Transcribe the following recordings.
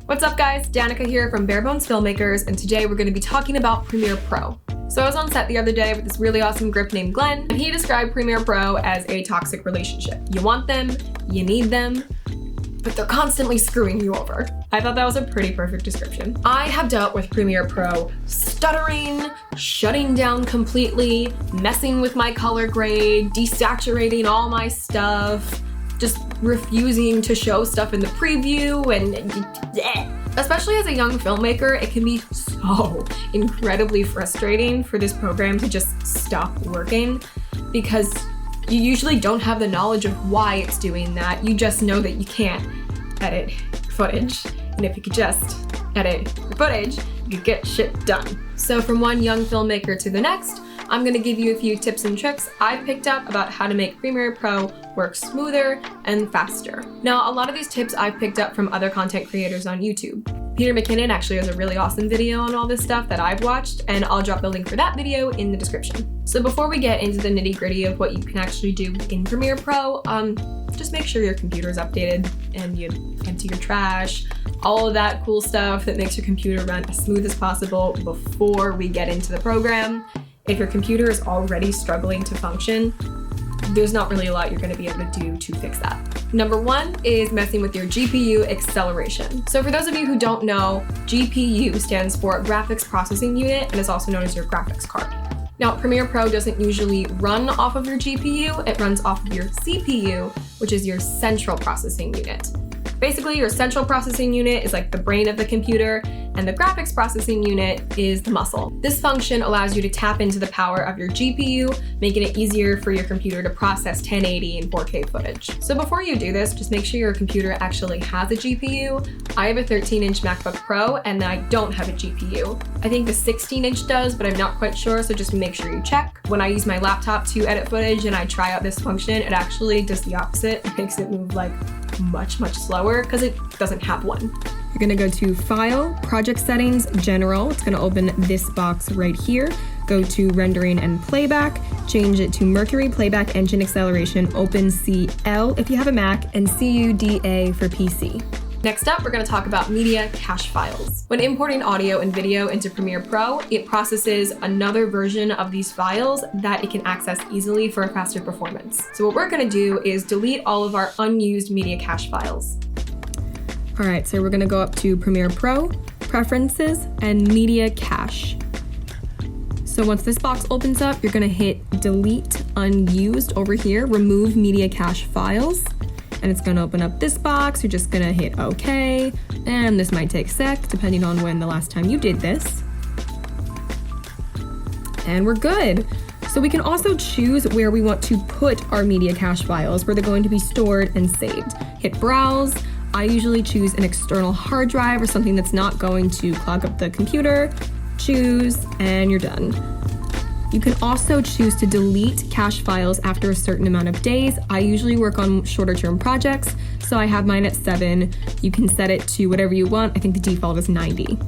What's up guys, Danica here from Barebones Filmmakers, and today we're going to be talking about Premiere Pro. So I was on set the other day with this really awesome grip named Glenn, and he described Premiere Pro as a toxic relationship. You want them, you need them, but they're constantly screwing you over. I thought that was a pretty perfect description. I have dealt with Premiere Pro stuttering, shutting down completely, messing with my color grade, desaturating all my stuff, just refusing to show stuff in the preview, and especially as a young filmmaker, it can be so incredibly frustrating for this program to just stop working because you usually don't have the knowledge of why it's doing that. You just know that you can't edit footage, and if you could just edit your footage, you could get shit done. So from one young filmmaker to the next, I'm gonna give you a few tips and tricks I've picked up about how to make Premiere Pro work smoother and faster. Now, a lot of these tips I've picked up from other content creators on YouTube. Peter McKinnon actually has a really awesome video on all this stuff that I've watched, and I'll drop the link for that video in the description. So before we get into the nitty-gritty of what you can actually do in Premiere Pro, just make sure your computer is updated and you empty your trash, all of that cool stuff that makes your computer run as smooth as possible before we get into the program. If your computer is already struggling to function, there's not really a lot you're gonna be able to do to fix that. Number one is messing with your GPU acceleration. So for those of you who don't know, GPU stands for Graphics Processing Unit and is also known as your graphics card. Now, Premiere Pro doesn't usually run off of your GPU, it runs off of your CPU, which is your central processing unit. Basically, your central processing unit is like the brain of the computer, and the graphics processing unit is the muscle. This function allows you to tap into the power of your GPU, making it easier for your computer to process 1080 and 4K footage. So before you do this, just make sure your computer actually has a GPU. I have a 13-inch MacBook Pro, and I don't have a GPU. I think the 16-inch does, but I'm not quite sure, so just make sure you check. When I use my laptop to edit footage and I try out this function, it actually does the opposite. It makes it move like much slower because it doesn't have one. You're gonna go to File, Project Settings, General. It's gonna open this box right here. Go to Rendering and Playback, change it to Mercury Playback Engine Acceleration, open CL if you have a Mac, and CUDA for PC. Next up, we're gonna talk about media cache files. When importing audio and video into Premiere Pro, it processes another version of these files that it can access easily for a faster performance. So what we're gonna do is delete all of our unused media cache files. All right, so we're gonna go up to Premiere Pro, Preferences, and Media Cache. So once this box opens up, you're gonna hit Delete Unused over here, Remove Media Cache Files, and it's gonna open up this box. You're just gonna hit OK, and this might take a sec, depending on when the last time you did this. And we're good. So we can also choose where we want to put our media cache files, where they're going to be stored and saved. Hit Browse. I usually choose an external hard drive or something that's not going to clog up the computer. Choose, and you're done. You can also choose to delete cache files after a certain amount of days. I usually work on shorter term projects, so I have mine at 7. You can set it to whatever you want. I think the default is 90.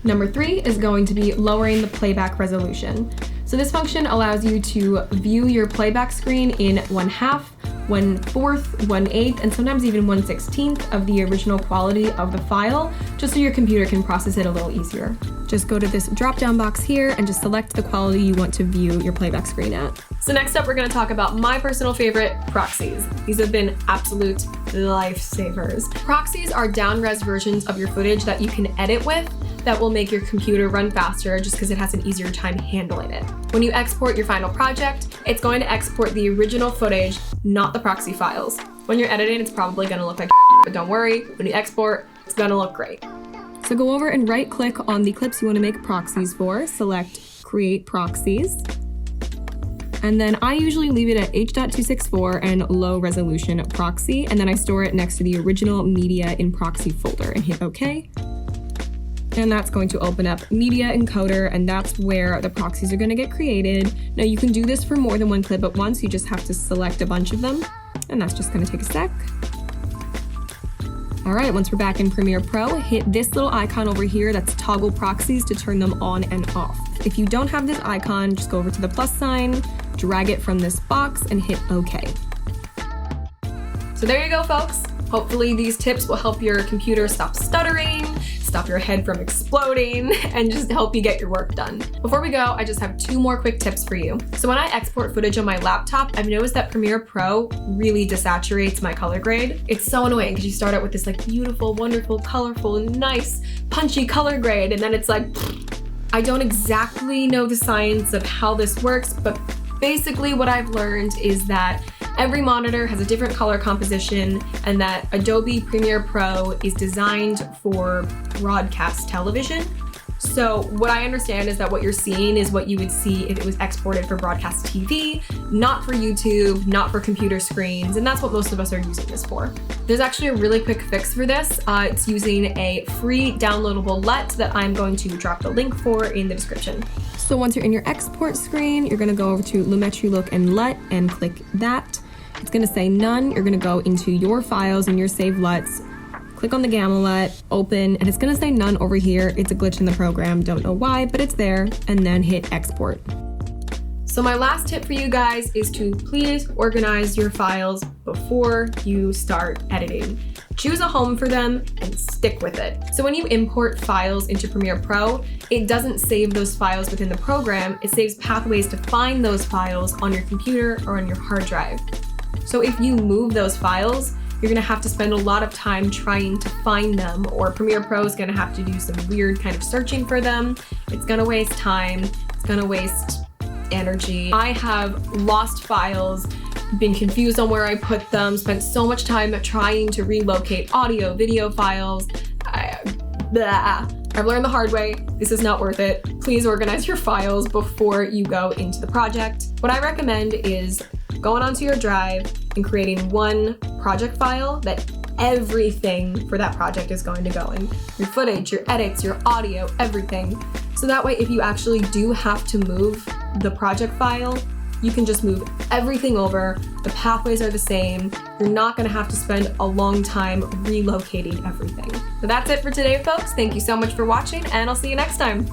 Number 3 is going to be lowering the playback resolution. So this function allows you to view your playback screen in 1/2, 1/4, 1/8, and sometimes even 1/16 of the original quality of the file, just so your computer can process it a little easier. Just go to this drop-down box here and just select the quality you want to view your playback screen at. So next up, we're gonna talk about my personal favorite, proxies. These have been absolute lifesavers. Proxies are down-res versions of your footage that you can edit with that will make your computer run faster just because it has an easier time handling it. When you export your final project, it's going to export the original footage, not the proxy files. When you're editing, it's probably gonna look like but don't worry, when you export, it's gonna look great. So go over and right-click on the clips you want to make proxies for, select Create Proxies, and then I usually leave it at H.264 and low resolution proxy, and then I store it next to the original media in proxy folder and hit OK. And that's going to open up Media Encoder, and that's where the proxies are going to get created. Now you can do this for more than one clip at once, you just have to select a bunch of them, and that's just going to take a sec. All right, once we're back in Premiere Pro, hit this little icon over here that's toggle proxies to turn them on and off. If you don't have this icon, just go over to the plus sign, drag it from this box, and hit OK. So there you go, folks. Hopefully these tips will help your computer stop stuttering, stop your head from exploding, and just help you get your work done. Before we go, I just have 2 more quick tips for you. So when I export footage on my laptop, I've noticed that Premiere Pro really desaturates my color grade. It's so annoying because you start out with this like beautiful, wonderful, colorful, nice, punchy color grade, and then it's like, I don't exactly know the science of how this works, but basically what I've learned is that every monitor has a different color composition and that Adobe Premiere Pro is designed for broadcast television. So what I understand is that what you're seeing is what you would see if it was exported for broadcast TV, not for YouTube, not for computer screens, and that's what most of us are using this for. There's actually a really quick fix for this. It's using a free downloadable LUT that I'm going to drop the link for in the description. So once you're in your export screen, you're gonna go over to Lumetri Look and LUT and click that. It's gonna say none. You're gonna go into your files and your saved LUTs, click on the Gamma LUT, open, and it's gonna say none over here. It's a glitch in the program, don't know why, but it's there, and then hit export. So my last tip for you guys is to please organize your files before you start editing. Choose a home for them and stick with it. So when you import files into Premiere Pro, it doesn't save those files within the program, it saves pathways to find those files on your computer or on your hard drive. So if you move those files, you're gonna have to spend a lot of time trying to find them, or Premiere Pro is gonna have to do some weird kind of searching for them. It's gonna waste time, it's gonna waste energy. I have lost files, been confused on where I put them, spent so much time trying to relocate audio, video files. I've learned the hard way, this is not worth it. Please organize your files before you go into the project. What I recommend is going onto your drive and creating one project file that everything for that project is going to go in. Your footage, your edits, your audio, everything. So that way, if you actually do have to move the project file, you can just move everything over. The pathways are the same. You're not gonna have to spend a long time relocating everything. So that's it for today, folks. Thank you so much for watching, and I'll see you next time.